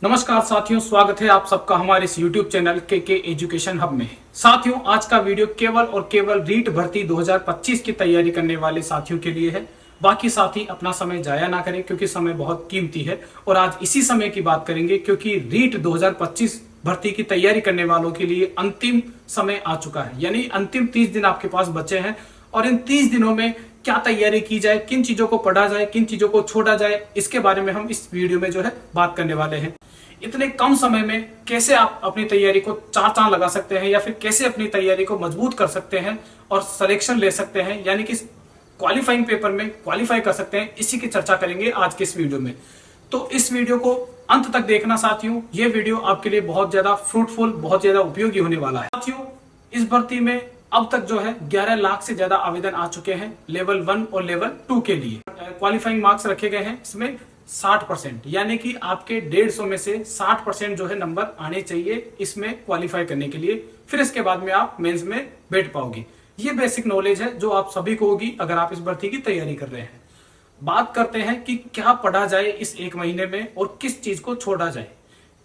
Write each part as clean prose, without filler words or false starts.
नमस्कार साथियों, स्वागत है आप सबका हमारे इस YouTube चैनल के एजुकेशन हब में। साथियों, आज का वीडियो केवल और केवल रीट भर्ती 2025 की तैयारी करने वाले साथियों के लिए है। बाकी साथी अपना समय जाया ना करें क्योंकि समय बहुत कीमती है और आज इसी समय की बात करेंगे क्योंकि रीट 2025 भर्ती की तैयारी करने वालों के लिए अंतिम समय आ चुका है। यानी अंतिम 30 दिन आपके पास बचे हैं और इन 30 दिनों में क्या तैयारी की जाए, किन चीजों को पढ़ा जाए, किन चीजों को छोड़ा जाए, इसके बारे में हम इस वीडियो में बात करने वाले हैं। इतने कम समय में कैसे आप अपनी तैयारी को चार चांद लगा सकते हैं या फिर कैसे अपनी तैयारी को मजबूत कर सकते हैं और सिलेक्शन ले सकते हैं, यानी कि क्वालिफाइंग पेपर में क्वालिफाई कर सकते हैं, इसी की चर्चा करेंगे आज के इस वीडियो में। तो इस वीडियो को अंत तक देखना साथियों, ये वीडियो आपके लिए बहुत ज्यादा फ्रूटफुल, बहुत ज्यादा उपयोगी होने वाला है। साथियों, इस भर्ती में अब तक 11 लाख से ज्यादा आवेदन आ चुके हैं लेवल 1 और लेवल 2 के लिए। क्वालिफाइंग मार्क्स रखे गए हैं इसमें 60%, यानी कि आपके 150 में से 60% नंबर आने चाहिए इसमें क्वालिफाई करने के लिए। फिर इसके बाद में आप मेंस में बैठ पाओगे। ये बेसिक नॉलेज है जो आप सभी को होगी अगर आप इस भर्ती की तैयारी कर रहे हैं। बात करते हैं कि क्या पढ़ा जाए इस एक महीने में और किस चीज को छोड़ा जाए,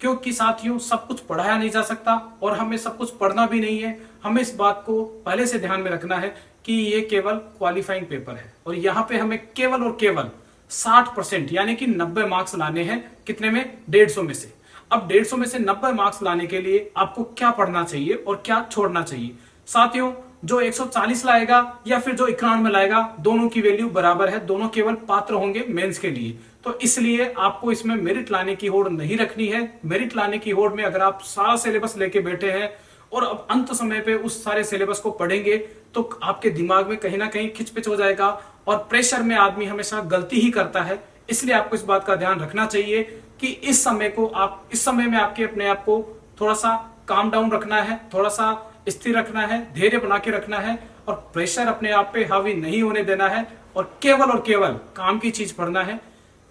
क्योंकि साथियों सब कुछ पढ़ाया नहीं जा सकता और हमें सब कुछ पढ़ना भी नहीं है। हमें इस बात को पहले से ध्यान में रखना है कि ये केवल क्वालिफाइंग पेपर है और यहाँ पे हमें केवल और केवल 60% यानी कि 90 मार्क्स लाने हैं। कितने में? 150 में से। अब 150 में से 90 मार्क्स लाने के लिए आपको क्या पढ़ना चाहिए और क्या छोड़ना चाहिए? साथियों, जो 140 लाएगा या फिर जो 91 लाएगा, दोनों की वैल्यू बराबर है, दोनों केवल पात्र होंगे मेंस के लिए। तो इसलिए आपको इसमें मेरिट लाने की होड़ नहीं रखनी है। मेरिट लाने की होड़ में अगर आप सारा सिलेबस लेके बैठे हैं और अब अंत समय पे उस सारे सिलेबस को पढ़ेंगे तो आपके दिमाग में कहीं ना कहीं खिचपिच हो जाएगा और प्रेशर में आदमी हमेशा गलती ही करता है। इसलिए आपको इस बात का ध्यान रखना चाहिए कि इस समय में आपके अपने आप को थोड़ा सा काम डाउन रखना है, थोड़ा सा स्थिर रखना है, धैर्य बना के रखना है और प्रेशर अपने आप पे हावी नहीं होने देना है और केवल काम की चीज पढ़ना है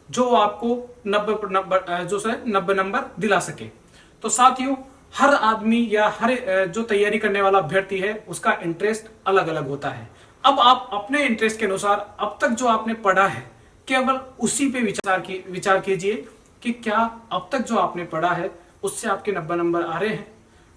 जो आपको 90 नंबर दिला सके। तो साथियों, हर आदमी या हर जो तैयारी करने वाला अभ्यर्थी है उसका इंटरेस्ट अलग अलग होता है। अब आप अपने इंटरेस्ट के अनुसार अब तक जो आपने पढ़ा है केवल उसी पे विचार कीजिए कि क्या अब तक जो आपने पढ़ा है उससे आपके 90 नंबर आ रहे हैं,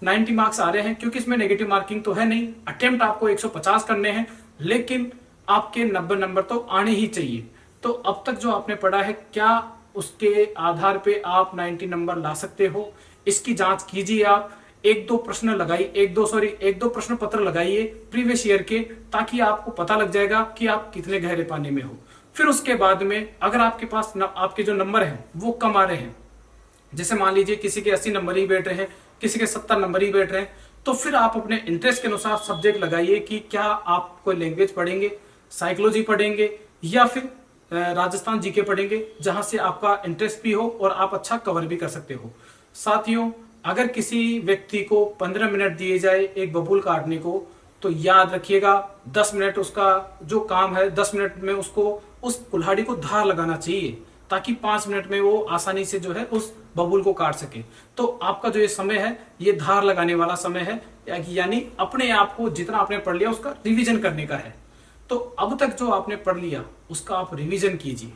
90 मार्क्स आ रहे हैं, क्योंकि इसमें नेगेटिव मार्किंग तो है नहीं। अटेम्प्ट आपको 150 करने हैं लेकिन आपके 90 नंबर तो आने ही चाहिए। तो अब तक जो आपने पढ़ा है क्या उसके आधार पे आप 90 नंबर ला सकते हो? इसकी जांच कीजिए। आप एक दो प्रश्न पत्र लगाइए प्रीवियस ईयर के, ताकि आपको पता लग जाएगा कि आप कितने गहरे पानी में हो। फिर उसके बाद में अगर आपके पास आपके जो नंबर हैं वो कम आ रहे हैं, जैसे मान लीजिए किसी के 80 नंबर ही बैठ रहे हैं, किसी के 70 नंबर ही बैठ रहे हैं, तो फिर आप अपने इंटरेस्ट के अनुसार सब्जेक्ट लगाइए कि क्या आप कोई लैंग्वेज पढ़ेंगे, साइकोलॉजी पढ़ेंगे या फिर राजस्थान जीके पढ़ेंगे, जहां से आपका इंटरेस्ट भी हो और आप अच्छा कवर भी कर सकते हो। साथियों, अगर किसी व्यक्ति को 15 मिनट दिए जाए एक बबूल काटने को, तो याद रखिएगा 10 मिनट उसका जो काम है, 10 मिनट में उसको उस कुल्हाड़ी को धार लगाना चाहिए ताकि 5 मिनट में वो आसानी से उस बबूल को काट सके। तो आपका जो ये समय है ये धार लगाने वाला समय है, यानी अपने आप को जितना आपने पढ़ लिया उसका रिवीजन करने का है। तो अब तक जो आपने पढ़ लिया उसका आप रिवीजन कीजिए।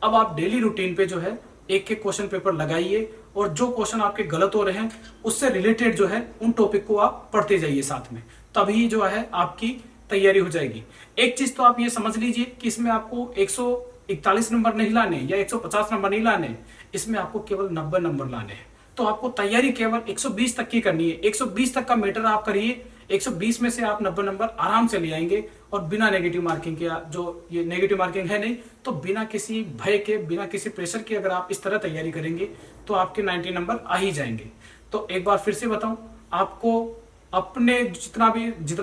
अब आप डेली रूटीन पे एक एक क्वेश्चन पेपर लगाइए और जो क्वेश्चन आपके गलत हो रहे हैं उससे रिलेटेड उन टॉपिक को आप पढ़ते जाइए साथ में, तभी आपकी तैयारी हो जाएगी। एक चीज तो आप ये समझ लीजिए कि इसमें आपको 141 नंबर नहीं लाने या 150 नंबर नहीं लाने, इसमें आपको केवल 90 नंबर लाने हैं। तो आपको तैयारी केवल 120 तक की करनी है। 120 तक का मीटर आप करिए, 120 में से आप 90 नंबर आराम से ले आएंगे और बिना नेगेटिव मार्किंग के, जो ये नेगेटिव मार्किंग है नहीं, तो बिना किसी भय के, बिना किसी प्रेशर के अगर आप इस तरह तैयारी करेंगे तो आपके 90 नंबर आ ही जाएंगे। तो एक बार फिर से बताऊं, आपको अपने जितना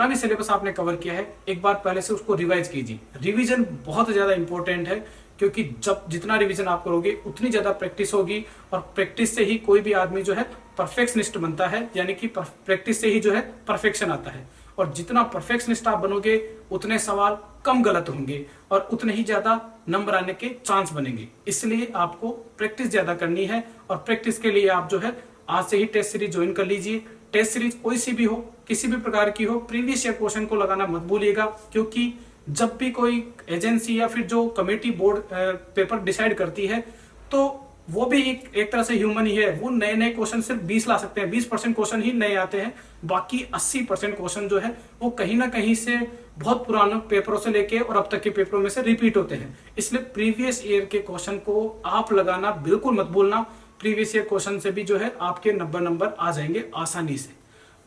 भी सिलेबस आपने कवर किया है एक बार पहले से उसको रिवाइज कीजिए। रिवीजन बहुत ज्यादा इंपॉर्टेंट है, क्योंकि जितना रिवीजन आप करोगे उतनी ज्यादा प्रैक्टिस होगी और प्रैक्टिस से ही कोई भी आदमी परफेक्शनिस्ट बनता है, यानी कि प्रैक्टिस से ही परफेक्शन आता है। और जितना परफेक्शनिस्ट आप बनोगे उतने सवाल कम गलत होंगे और उतने ही ज्यादा नंबर आने के चांस बनेंगे। इसलिए आपको प्रैक्टिस ज्यादा करनी है और प्रैक्टिस के लिए आप आज से ही टेस्ट सीरीज ज्वाइन कर लीजिए। टेस्ट सीरीज कोई सी भी हो, किसी भी प्रकार की हो, प्रीवियस ईयर क्वेश्चन को लगाना मत भूलिएगा, क्योंकि जब भी कोई एजेंसी या फिर जो कमेटी बोर्ड पेपर डिसाइड करती है तो वो भी एक तरह से ह्यूमन ही है। वो नए नए क्वेश्चन सिर्फ 20 ला सकते हैं, 20% क्वेश्चन ही नए आते हैं, बाकी 80% क्वेश्चन जो है वो कहीं ना कहीं से बहुत पुराने पेपरों से लेके और अब तक के पेपरों में से रिपीट होते हैं। इसलिए प्रीवियस ईयर के क्वेश्चन को आप लगाना बिल्कुल मत भूलना। प्रीवियस ईयर क्वेश्चन से भी जो है आपके 90 नंबर आ जाएंगे आसानी से।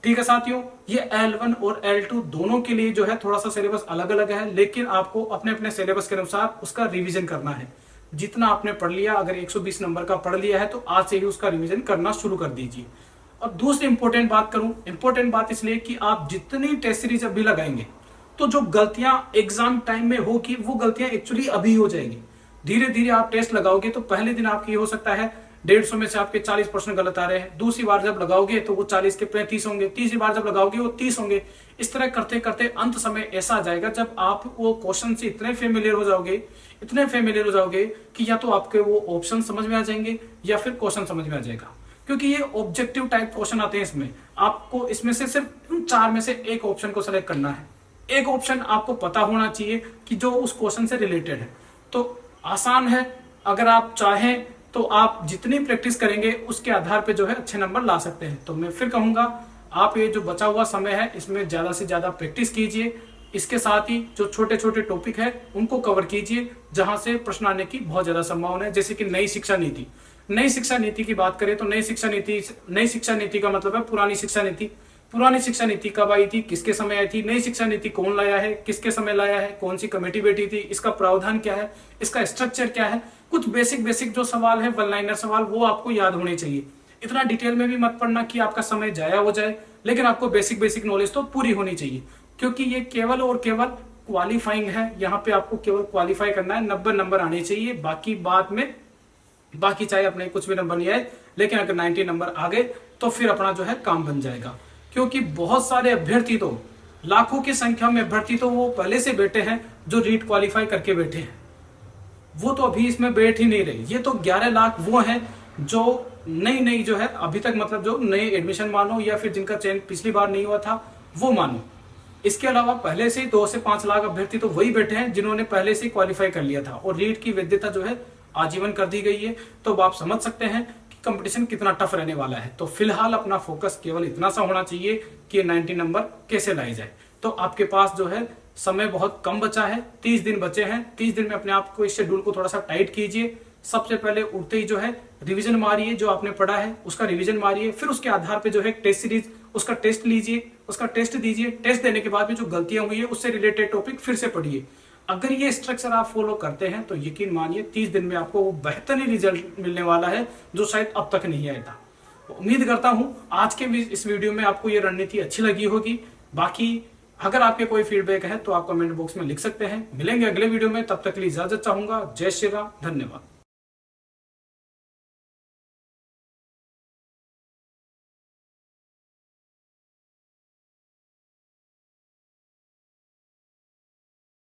ठीक है साथियों, ये L1 और L2 दोनों के लिए जो है थोड़ा सा सिलेबस अलग अलग है, लेकिन आपको अपने अपने सिलेबस के अनुसार उसका रिवीजन करना है। जितना आपने पढ़ लिया, अगर 120 नंबर का पढ़ लिया है तो आज से ही उसका रिवीजन करना शुरू कर दीजिए। और दूसरी इंपॉर्टेंट बात करूं, इंपॉर्टेंट बात इसलिए कि आप जितनी टेस्ट सीरीज अभी लगाएंगे तो जो गलतियां एग्जाम टाइम में होगी वो गलतियां एक्चुअली अभी हो जाएंगी। धीरे धीरे आप टेस्ट लगाओगे तो पहले दिन आपकी हो सकता है 150 में से आपके 40% गलत आ रहे हैं, दूसरी बार जब लगाओगे तो वो 40 के 35 होंगे, तीसरी बार जब लगाओगे वो 30 होंगे। इस तरह करते करते अंत समय ऐसा आ जाएगा जब आप वो क्वेश्चन से इतने फेमिलियर हो जाओगे, इतने फेमिलियर हो जाओगे कि या तो आपके वो ऑप्शन समझ में आ जाएंगे या फिर क्वेश्चन समझ में आ जाएगा। क्योंकि ये ऑब्जेक्टिव टाइप क्वेश्चन आते हैं, इसमें आपको इसमें से सिर्फ 4 में से एक ऑप्शन को सेलेक्ट करना है। एक ऑप्शन आपको पता होना चाहिए कि जो उस क्वेश्चन से रिलेटेड है। तो आसान है, अगर आप चाहें तो आप जितनी प्रैक्टिस करेंगे उसके आधार पे जो है अच्छे नंबर ला सकते हैं। तो मैं फिर कहूंगा, आप ये जो बचा हुआ समय है इसमें ज्यादा से ज्यादा प्रैक्टिस कीजिए। इसके साथ ही जो छोटे छोटे टॉपिक है उनको कवर कीजिए जहां से प्रश्न आने की बहुत ज्यादा संभावना है। जैसे कि नई शिक्षा नीति, नई शिक्षा नीति की बात करें तो नई शिक्षा नीति का मतलब है पुरानी शिक्षा नीति। पुरानी शिक्षा नीति कब आई थी, किसके समय आई थी, नई शिक्षा नीति कौन लाया है, किसके समय लाया है, कौन सी कमेटी बैठी थी, इसका प्रावधान क्या है, इसका स्ट्रक्चर क्या है, कुछ बेसिक जो सवाल है, वन लाइनर सवाल, वो आपको याद होने चाहिए। इतना डिटेल में भी मत पढ़ना कि आपका समय जाया हो जाए, लेकिन आपको बेसिक नॉलेज तो पूरी होनी चाहिए, क्योंकि ये केवल और केवल क्वालिफाइंग है। यहाँ पे आपको केवल क्वालिफाई करना है, 90 नंबर आने चाहिए। बाकी बाद में बाकी चाहे अपने कुछ भी नंबर नहीं आए, लेकिन अगर 90 नंबर आ गए तो फिर अपना जो है काम बन जाएगा। क्योंकि बहुत सारे अभ्यर्थी तो, लाखों की संख्या में अभ्यर्थी तो वो पहले से बैठे हैं जो रीट क्वालिफाई करके बैठे हैं, वो तो अभी इसमें बैठ ही नहीं रहे। ये तो 11 लाख वो हैं जो नई जो है अभी तक, मतलब जो नए एडमिशन मानो या फिर जिनका चयन पिछली बार नहीं हुआ था वो मानो। इसके अलावा पहले से 2 से 5 लाख अभ्यर्थी तो वही बैठे हैं जिन्होंने पहले से क्वालिफाई कर लिया था और रीट की वैधता जो है आजीवन कर दी गई है। तो आप समझ सकते हैं कि कंपटीशन कितना टफ रहने वाला है। तो फिलहाल अपना फोकस केवल इतना सा होना चाहिए कि 90 नंबर कैसे लाए जाए। तो आपके पास जो है समय बहुत कम बचा है, 30 दिन बचे हैं। 30 दिन में अपने आप को, इस शेड्यूल को थोड़ा सा टाइट कीजिए। सबसे पहले उठते ही जो है रिवीजन मारिए, जो आपने पढ़ा है उसका रिवीजन मारिए। फिर उसके आधार पे जो है टेस्ट सीरीज, उसका टेस्ट लीजिए, उसका टेस्ट दीजिए। टेस्ट देने के बाद में जो गलतियां हुई है उससे रिलेटेड टॉपिक फिर से पढ़िए। अगर ये स्ट्रक्चर आप फॉलो करते हैं तो यकीन मानिए 30 दिन में आपको वो बेहतरीन रिजल्ट मिलने वाला है जो शायद अब तक नहीं आया था। उम्मीद करता हूं आज के इस वीडियो में आपको ये रणनीति अच्छी लगी होगी। बाकी अगर आपके कोई फीडबैक है तो आप कमेंट बॉक्स में लिख सकते हैं। मिलेंगे अगले वीडियो में, तब तक के लिए इजाजत चाहूंगा। जय श्री राम, धन्यवाद।